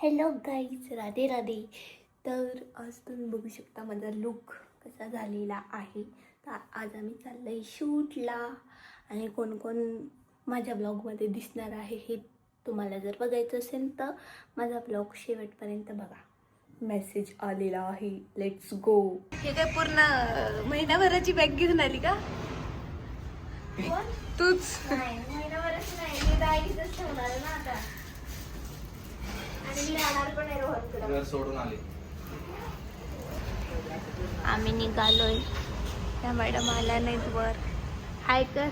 Hello guys, Radhe Radhe. तर आज तुम्ही बघू शकता माझा लुक कसा झालेला आहे. तर आज आम्ही चाललो आहे शूटला आणि कोण कोण माझ्या ब्लॉगमध्ये दिसणार आहे हे तुम्हाला जर बघायचं असेल तर माझा ब्लॉग शेवटपर्यंत बघा. मेसेज आलेला आहे, लेट्स गो. हे काय पूर्ण महिनाभराची बॅग घेऊन आली का तूच? महिनाभरच नाही, मी दाईच ठेवणार ना आता. सोडून आले. आम्ही निघालोय. त्या मॅडम आल्या नाहीत वर. हाय कर.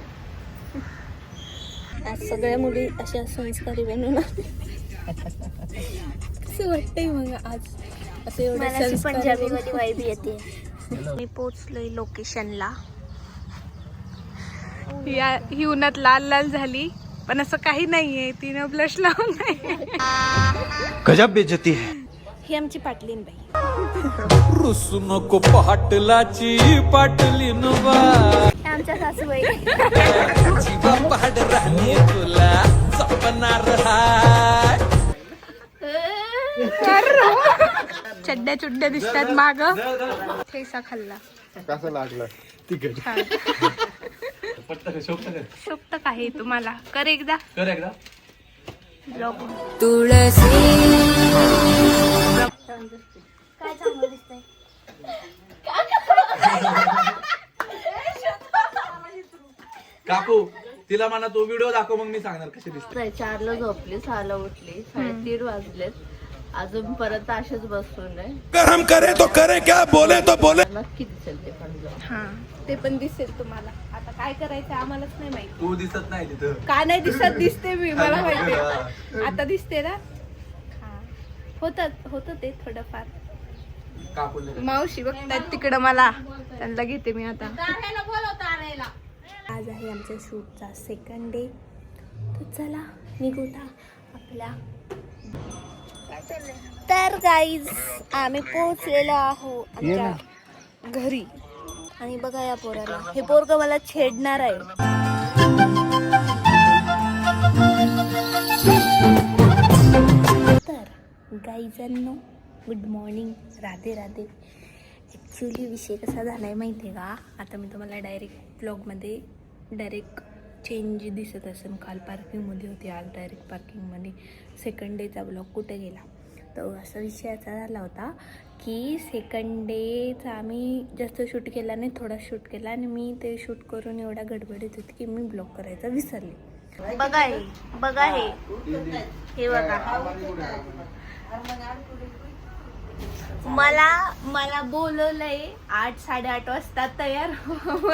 आज सगळ्या मुली अशा संस्कारी बनून कसं वाटतंय मग आज असं एवढं पंजाबी वाली वाईब येते. मी पोचलोय लोकेशनला. ही उन्हात लाल लाल झाली पण असं काही नाहीये, तिनं ब्लश लावून नाही. गजब बेइज्जती है. ही आमची पाटलीन बाई. रुसू नको पाटलाची पाटलीन बा, आमच्या सासूबाई. जीवा पहाड राहणे तुला सपनार हाय. चड्ड्या चुड्ड्या दिसतात माग. ठेसा खाल्ला कसं लागलं तिकट. शोभत काही तुम्हाला. कर एकदा ब्लॉग. तुळसी काय चांगलं दिसतंय. काकू तिला म्हणा तो व्हिडिओ दाखव, मग मी सांगणार कशी दिसते. 4ला झोपली, 6ला उठली, 3:30 वाजलेत, अजून परत असेच बसून आहे. हम करे तो करे क्या, बोले तो बोले. नक्की दिसेल ते पण vlog. हा, ते पण दिसेल तुम्हाला. आता काय करायचं आम्हालाच नाही माहिती. तू दिसत नाही तिथं. का नाही दिसत? दिसते मी, मला माहिती. आता दिसते ना. हा, होत ते थोडंफार. काकू मावशी बघतायत तिकडं मला, त्यांना घेते मी आता. आज आहे आमच्या शूटचा सेकंड डे. तर चला निघूता आपल्या. तर गाईज आम्ही पोहोचलेलो आहोत आमच्या घरी. आणि बघा या पोराला, हे पोरग मला छेडणार आहे. तर गाईजांनो, good morning, Radhe Radhe. Actually विषय कसा झाला आहे माहिती आहे का? आता मी तुम्हाला डायरेक्ट ब्लॉगमध्ये डायरेक्ट चेंज दिसत असेल. काल पार्किंगमध्ये होती, आज डायरेक्ट पार्किंगमध्ये. सेकंड डेचा ब्लॉग कुठे गेला? तर असा विषय असा झाला होता की सेकंड डेचा आम्ही जास्त शूट केला नाही, थोडा शूट केला. आणि मी ते शूट करून एवढा गडबडीत होती की मी ब्लॉग करायचा विसरले. बघा हे बघा, हे बघा. मला बोलवलंय 8-8:30 वाजता तयार हो.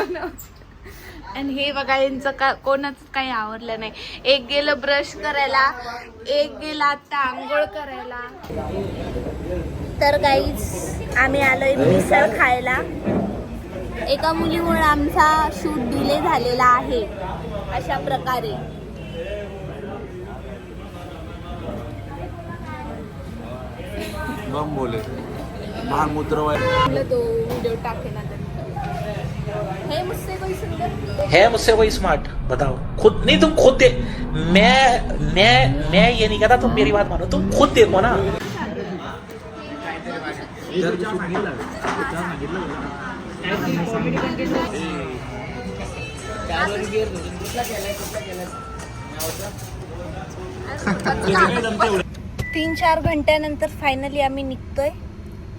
आणि हे बघा, यांचं कोणाच काही आवडलं नाही. एक गेलं ब्रश करायला, एक गेला आता आंघोळ करायला. तर गाईज आम्ही आलोय मिसळ खायला. एका मुलीमुळे आमचा शूट डिले झालेला आहे. अशा प्रकारे बम बोले महामूत्र तो व्हिडिओ टाकेन आता. हे मुझसे कोई स्मार्ट बताओ खुद नहीं, तुम खुद दे. मैं ये नहीं कहता, तुम मेरी बात मानो, तुम खुद देखो ना. तीन 4 घंट्यानंतर फायनली आम्ही निघतोय.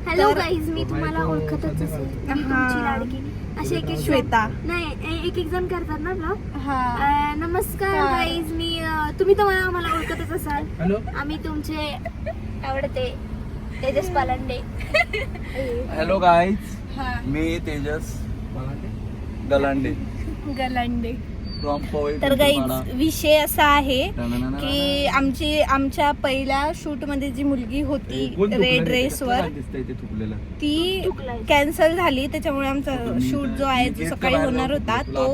हॅलो गाईज, मी तुम्हाला ओळखतच असेल. मी तुमची लाडकी असे एक श्वेता. नाही, एक जण करतात ना ब्लॉग. नमस्कार गाईज, तुम्ही तर मला ओळखतच असाल. आम्ही तुमचे आवडते तेजस पालंडे. हॅलो गाईज, मी तेजस गलांडे फ्रॉम पोएट. तर गाईज विषय असा आहे की आमच्या पहिल्या शूट मध्ये जी मुलगी होती रेड ड्रेसवर, ती कॅन्सल झाली. त्याच्यामुळे आमचा शूट जो आहे जो सकाळी होणार होता तो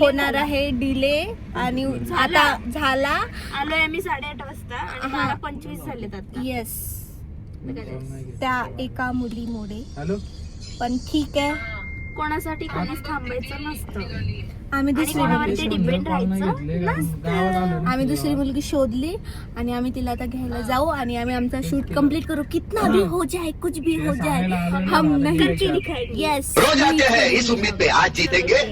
होणार आहे डिले. आणि आता झाला. आलोय आम्ही 8:30 वाजता आणि 12:25 झालेत आता. येस, त्या एका मुलीमुळे. पण ठीक आहे, कोणासाठी कोणीच थांबायचं नसतं. आम्ही आणि दुसरी कोणावरती डिपेंड राहायचं नसतं. आम्ही दुसरी मुलगी शोधली आणि आम्ही तिला आता घ्यायला जाऊ आणि आम्ही आमचा शूट कंप्लीट करू. कितना भी हो जाए, कुछ भी हो जाए, हम नहीं. यस, इस उम्मीद पे आज जीतेंगे,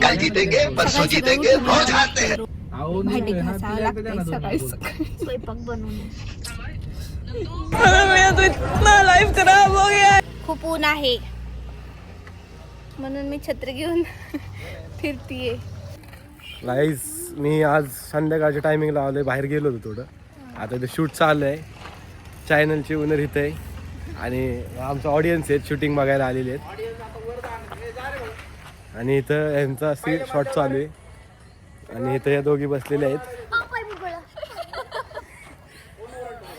कल जीतेंगे, परसों जीतेंगे, रोज हारते हैं. भांडी घासावं लागते सकाळी सकाळी. स्वयंपाक बनवून खूप ऊन आहे म्हणून मी छत्री घेऊन फिरतीये. गाईज मी आज संध्याकाळच्या टायमिंगला आलोय, बाहेर गेलो होतो थोडं. आता इथे शूट चालू आहे. चॅनलचे ओनर इथे आहे आणि आमचं ऑडियन्स आहेत, शूटिंग बघायला आलेले आहेत. आणि इथं यांचा शॉट चालू आहे आणि इथं या दोघी बसलेल्या आहेत.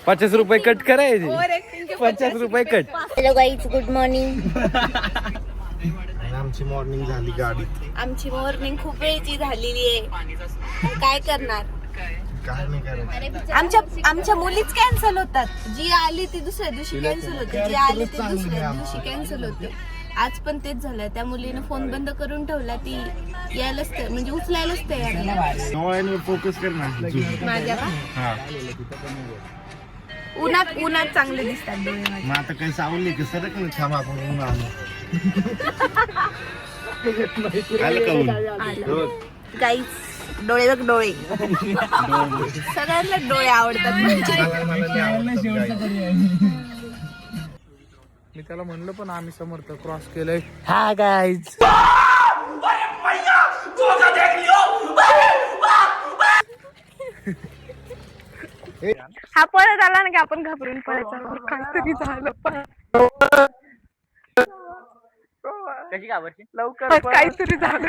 50 रुपये कट करायचे, 50 रुपये cut. Hello guys, good morning. आमची मॉर्निंग झाली गाडीत. आमची मॉर्निंग खूप वेळची झालेली आहे. काय करणार, काय नाही करायचं. आमच्या मुलीच कॅन्सल होतात. जी आली ती दुसऱ्या दिवशी कॅन्सल होते, जी आली ती दुसऱ्या दिवशी कॅन्सल होते. आज पण तेच झालं. त्या मुलीने फोन बंद करून ठेवला, ती यायलाच म्हणजे उचलायलाच तयार नाही. फोकस कर ना माझ्या का उन्हात चांगले दिसतात डोळे माझे. मग आता काही सावली की सरक ना, थांब आपण ऊन आलो. गाईच डोळे बघ, डोळे सगळ्यांना डोळे आवडतात. मी त्याला म्हणलं पण आम्ही समर्थ क्रॉस केलंय. हा गाईज हा पळत आला ना की आपण घाबरून पळायचा. काहीतरी झालं, लवकर काहीतरी झालं.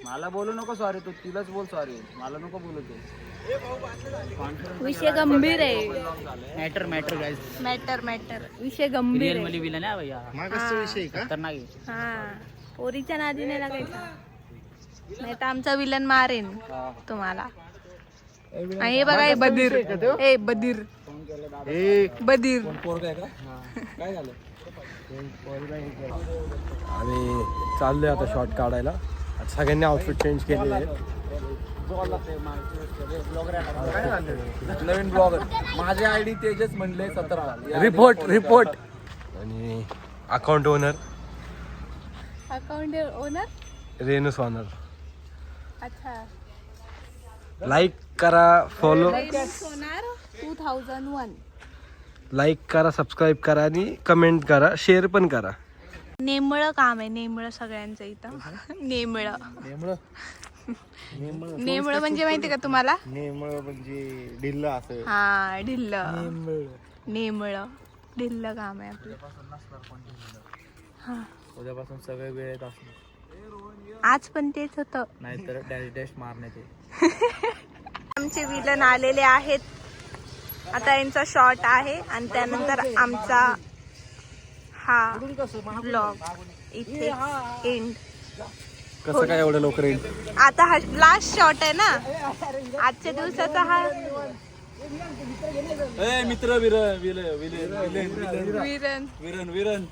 मला बोलू नको सॉरी, तू तिलाच बोल सॉरी, मला नको बोलू तू. विषय गंभीर आहे. मॅटर मॅटर विषय गंभीर आहे. हा, पोरीच्या नादीने लागायचा, नाही तर आमचा विलन मारेन तुम्हाला. हे बघा, हे बधीर, ए बधीर, बधीर. काय झालं? आणि चाललोय आता शॉट काढायला. आता सगळ्यांनी आउटफिट चेंज केलेले आहेत. नवीन ब्लॉगर माझे आयडी तेजस म्हणले 17. रिपोर्ट आणि अकाउंट ओनर रेणू सोनर. अच्छा, लाईक करा, फॉलो, सोनार 2001. लाईक करा, सबस्क्राईब करा आणि कमेंट करा, शेअर पण करा. नेमळं काम आहे, नेमळं सगळ्यांचं इथं. नेमळं नेमळं म्हणजे माहिती का तुम्हाला? नेमळं म्हणजे ढिल्ल असं. हा, ढिल्ल. नेमळं ढिल्ल काम आहे आपलं. हा, उद्यापासून सगळे वेळेत असणार, आज पण तेच होतं. नाहीतर डॅश डॅश मारण्यात येईल. आमचे विलन आलेले आहेत. आता यांचा शॉट आहे आणि त्यानंतर आमचा हा ब्लॉग इथे एंड. कसं काय एवढं लवकर येईल? आता हा लास्ट शॉट आहे ना आजच्या दिवसाचा. हा मित्र विरण विरण विरण